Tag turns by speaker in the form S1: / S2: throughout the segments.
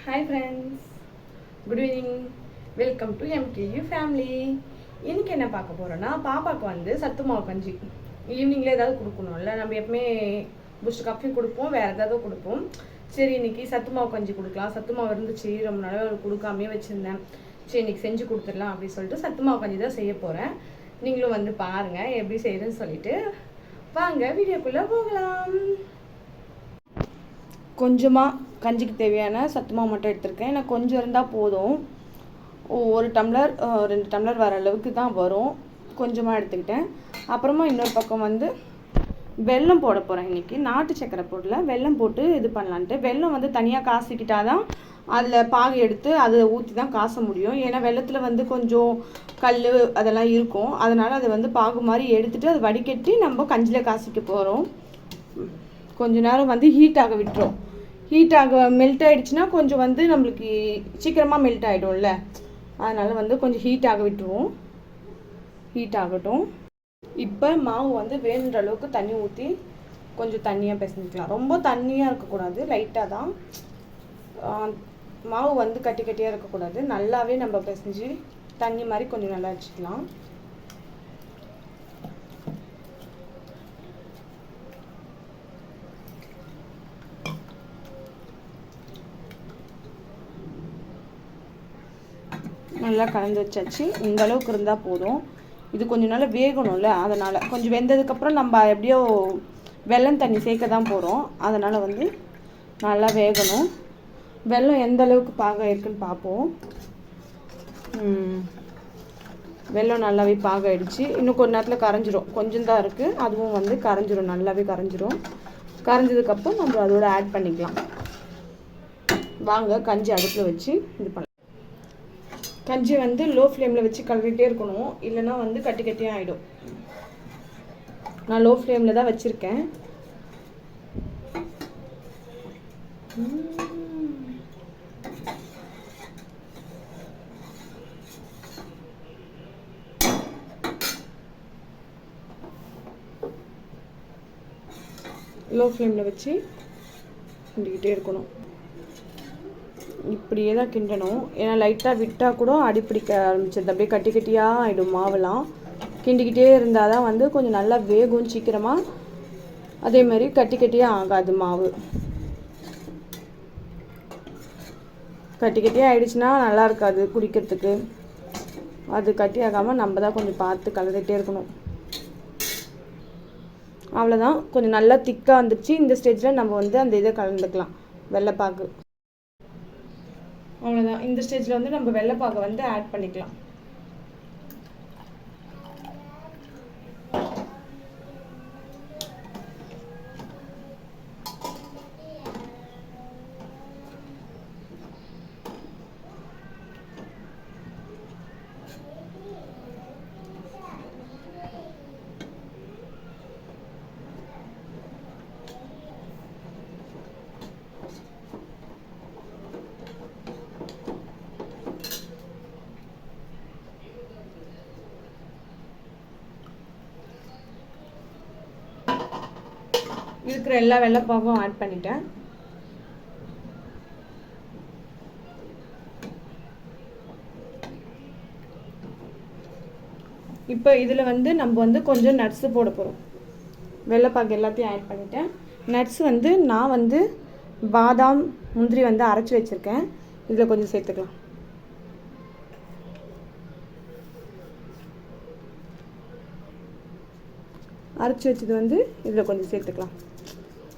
S1: Hi friends, good evening. Welcome to MKU family. இன்றைக்கி என்ன பார்க்க போகிறோன்னா, பாப்பாவுக்கு வந்து சத்து மாவு கஞ்சி ஈவினிங்கில் ஏதாவது கொடுக்கணும்ல. நம்ம எப்பவுமே பூஸ்ட் காஃபி கொடுப்போம், வேறு ஏதாவது கொடுப்போம். சரி, இன்றைக்கி சத்து மாவு கஞ்சி கொடுக்கலாம். சத்து மாவு இருந்துச்சு, ரொம்ப நாளாக கொடுக்காமே வச்சுருந்தேன். சரி, இன்றைக்கி செஞ்சு கொடுத்துடலாம் அப்படின்னு சொல்லிட்டு சத்து மாவு கஞ்சி தான் செய்ய போகிறேன். நீங்களும் வந்து பாருங்கள் எப்படி செய்யுதுன்னு சொல்லிட்டு. வாங்க வீடியோக்குள்ளே போகலாம். கொஞ்சமாக கஞ்சிக்கு தேவையான சத்து மாவு மட்டும் எடுத்திருக்கேன். எனக்கு கொஞ்சம் இருந்தால் போதும். ஒரு டம்ளர் 2 டம்ளர் வர அளவுக்கு தான் வரும். கொஞ்சமாக எடுத்துக்கிட்டேன். அப்புறமா இன்னொரு பக்கம் வந்து வெல்லம் போட போகிறேன். இன்றைக்கி நாட்டு சக்கரை போடல, வெல்லம் போட்டு இது பண்ணலான்ட்டு. வெல்லம் வந்து தனியாக காசிக்கிட்டால் தான் அதில் பாகு எடுத்து அதை ஊற்றி தான் காச முடியும். ஏன்னா வெல்லத்தில் வந்து கொஞ்சம் கல் அதெல்லாம் இருக்கும். அதனால் அதை வந்து பாகு மாதிரி எடுத்துகிட்டு அதை வடிகட்டி நம்ம கஞ்சியில் காசிக்க போகிறோம். கொஞ்ச நேரம் வந்து ஹீட் ஆக விட்டுரும். ஹீட் ஆக மெல்ட் ஆகிடுச்சுன்னா கொஞ்சம் வந்து நம்மளுக்கு சீக்கிரமாக மெல்ட் ஆகிடும்ல. அதனால் வந்து கொஞ்சம் ஹீட் ஆக விட்டுருவோம். ஹீட் ஆகட்டும். இப்போ மாவு வந்து வேணுன்ற அளவுக்கு தண்ணி ஊற்றி கொஞ்சம் தண்ணியாக பிசைஞ்சிக்கலாம். ரொம்ப தண்ணியாக இருக்கக்கூடாது, லைட்டாக தான். மாவு வந்து கட்டி கட்டியாக இருக்கக்கூடாது. நல்லாவே நம்ம பிசைஞ்சு தண்ணி மாதிரி கொஞ்சம் நல்லா வச்சுக்கலாம். நல்லா கலந்து வச்சாச்சு. இந்த அளவுக்கு இருந்தால் போதும். இது கொஞ்சம் நல்லா வேகணும்ல, அதனால் கொஞ்சம் வெந்ததுக்கப்புறம் நம்ம எப்படியோ வெல்லம் தண்ணி சேர்க்க தான் போகிறோம். அதனால் வந்து நல்லா வேகணும். வெல்லம் எந்த அளவுக்கு பாகம் இருக்குன்னு பார்ப்போம். வெல்லம் நல்லாவே பாகம் ஆகிடுச்சு. இன்னும் கொஞ்ச நேரத்தில் கரைஞ்சிரும். கொஞ்சம் தான் இருக்குது, அதுவும் வந்து கரைஞ்சிரும், நல்லாவே கரைஞ்சிரும். கரைஞ்சதுக்கப்புறம் நம்ம அதோட ஆட் பண்ணிக்கலாம். வாங்க கஞ்சி அடுப்பில் வச்சு இது பண்ணலாம். கஞ்சி வந்து லோ ஃப்ளேமில் வச்சு கலரிட்டே இருக்கணும், இல்லைன்னா வந்து கட்டி கட்டியாக ஆகிடும். நான் லோ ஃப்ளேமில் தான் வச்சுருக்கேன். லோ ஃப்ளேமில் வச்சு கிண்டிக்கிட்டே இருக்கணும். இப்படியே தான் கிண்டணும். ஏன்னா லைட்டாக விட்டால் கூட அடிப்பிடிக்க ஆரம்பிச்சிருது. அப்படியே கட்டி கட்டியாக ஆகிடும் மாவெல்லாம். கிண்டிக்கிட்டே இருந்தால் தான் வந்து கொஞ்சம் நல்லா வேகும் சீக்கிரமாக. அதே மாதிரி கட்டி கட்டியாக ஆகாது மாவு. கட்டி கட்டியாக ஆகிடுச்சுன்னா நல்லா இருக்காது குடிக்கிறதுக்கு. அது கட்டி ஆகாமல் நம்ம தான் கொஞ்சம் பார்த்து கலந்துகிட்டே இருக்கணும். அவ்வளோதான். கொஞ்சம் நல்லா திக்காக வந்துடுச்சு. இந்த ஸ்டேஜில் நம்ம வந்து அந்த இதை கலந்துக்கலாம், வெள்ளைப்பாகு. அவ்வளோதான். இந்த ஸ்டேஜில் வந்து நம்ம வெள்ளைப்பாகை வந்து ஆட் பண்ணிக்கலாம். இருக்கிற எல்லா வெள்ளைப்பாகும் ஆட் பண்ணிட்டேன். இப்போ இதில் வந்து நம்ம வந்து கொஞ்சம் நட்ஸு போட போகிறோம். வெள்ளைப்பாகு எல்லாத்தையும் ஆட் பண்ணிட்டேன். நட்ஸ் வந்து நான் வந்து பாதாம் முந்திரி வந்து அரைச்சி வச்சுருக்கேன். இதில் கொஞ்சம் சேர்த்துக்கலாம். அரைச்சி வச்சது வந்து இதில் கொஞ்சம் சேர்த்துக்கலாம்.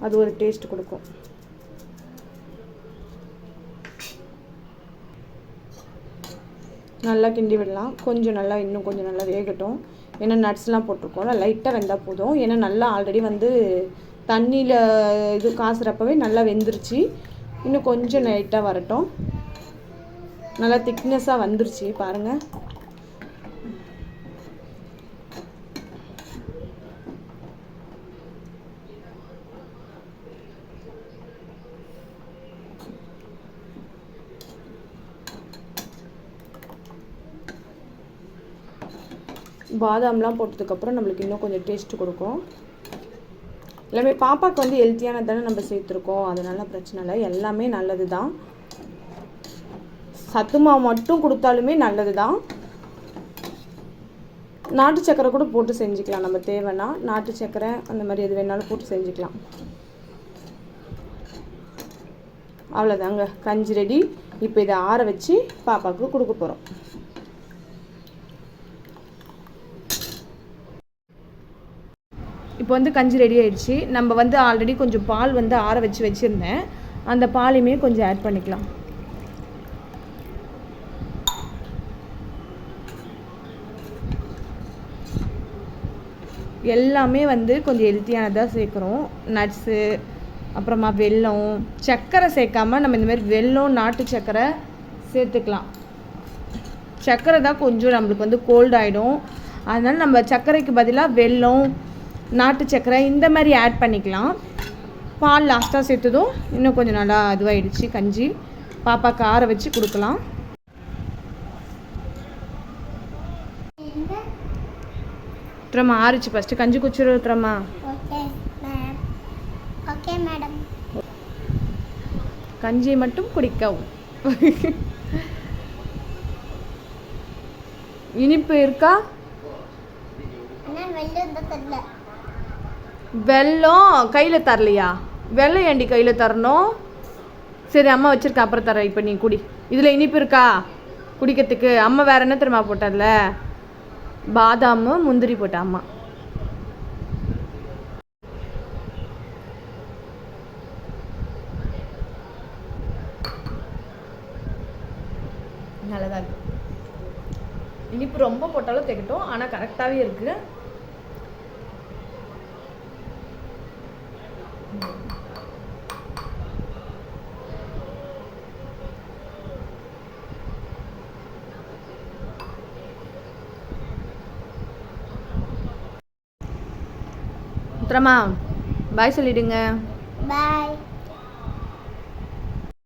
S1: அது ஒரு டேஸ்ட் கொடுக்கும். நல்லா கிண்டி விடலாம். கொஞ்சம் நல்லா இன்னும் கொஞ்சம் நல்லா வேகட்டும். ஏன்னா நட்ஸ்லாம் போட்டிருக்கோம், லைட்டாக வெந்தால் போதும். ஏன்னா நல்லா ஆல்ரெடி வந்து தண்ணியில் இது காசுறப்பவே நல்லா வெந்துருச்சு. இன்னும் கொஞ்சம் லைட்டாக வரட்டும். நல்லா திக்னஸாக வந்துருச்சு பாருங்கள். பாதாம்லாம் போட்டதுக்கப்புறம் நம்மளுக்கு இன்னும் கொஞ்சம் டேஸ்ட்டு கொடுக்கும். எல்லாமே பாப்பாவுக்கு வந்து ஹெல்த்தியானது தானே நம்ம சேர்த்துருக்கோம். அதனால பிரச்சனை இல்லை, எல்லாமே நல்லது தான். சத்து மாவு மட்டும் கொடுத்தாலுமே நல்லது தான். நாட்டு சக்கரை கூட போட்டு செஞ்சுக்கலாம், நம்ம தேவைன்னா நாட்டு சக்கரை அந்த மாதிரி எது வேணாலும் போட்டு செஞ்சுக்கலாம். அவ்வளோதாங்க, கஞ்சி ரெடி. இப்போ இதை ஆற வச்சு பாப்பாவுக்கு கொடுக்க போகிறோம். இப்போ வந்து கஞ்சி ரெடி ஆயிடுச்சு. நம்ம வந்து ஆல்ரெடி கொஞ்சம் பால் வந்து ஆற வச்சுருந்தேன். அந்த பாலையுமே கொஞ்சம் ஆட் பண்ணிக்கலாம். எல்லாமே வந்து கொஞ்சம் ஹெல்த்தியானதாக சேர்க்குறோம். நட்ஸு, அப்புறமா வெல்லம், சர்க்கரை சேர்க்காமல் நம்ம இந்த மாதிரி வெல்லம், நாட்டு சர்க்கரை சேர்த்துக்கலாம். சர்க்கரை தான் கொஞ்சம் நம்மளுக்கு வந்து கோல்டு ஆகிடும். அதனால் நம்ம சர்க்கரைக்கு பதிலாக வெல்லம், நாட்டு சர்க்கரை இந்த மாதிரி ஆட் பண்ணிக்கலாம். பால் லாஸ்ட்டாக சேர்த்ததும் இன்னும் கொஞ்சம் நல்லா இதுவாகிடுச்சு கஞ்சி. பாப்பாவுக்கு ஆற வச்சு கொடுக்கலாம். ருத்ரமா ஆறிச்சு, ஃபஸ்ட்டு கஞ்சி குடிச்சிரு ருத்ரமா.
S2: Okay madam.
S1: கஞ்சியை மட்டும் குடிக்கவும். இனிப்பு இருக்கா? வெல்லம் கையில் தரலையா? வெல்லம் ஏண்டி கையில் தரணும்? சரி, அம்மா வச்சிருக்கேன், அப்புறம் தரேன். இப்போ நீ குடி. இதில் இனிப்பு இருக்கா குடிக்கிறதுக்கு? அம்மா வேற என்ன தெரியுமா போட்டதில்ல? பாதாம், முந்திரி போட்ட அம்மா. நல்லதாக இருக்கு. இனிப்பு ரொம்ப போட்டாலும் திகட்டும், ஆனால் கரெக்டாகவே இருக்கு. உத்தரமா பாய் சொல்லிடுங்க.
S2: பாய்.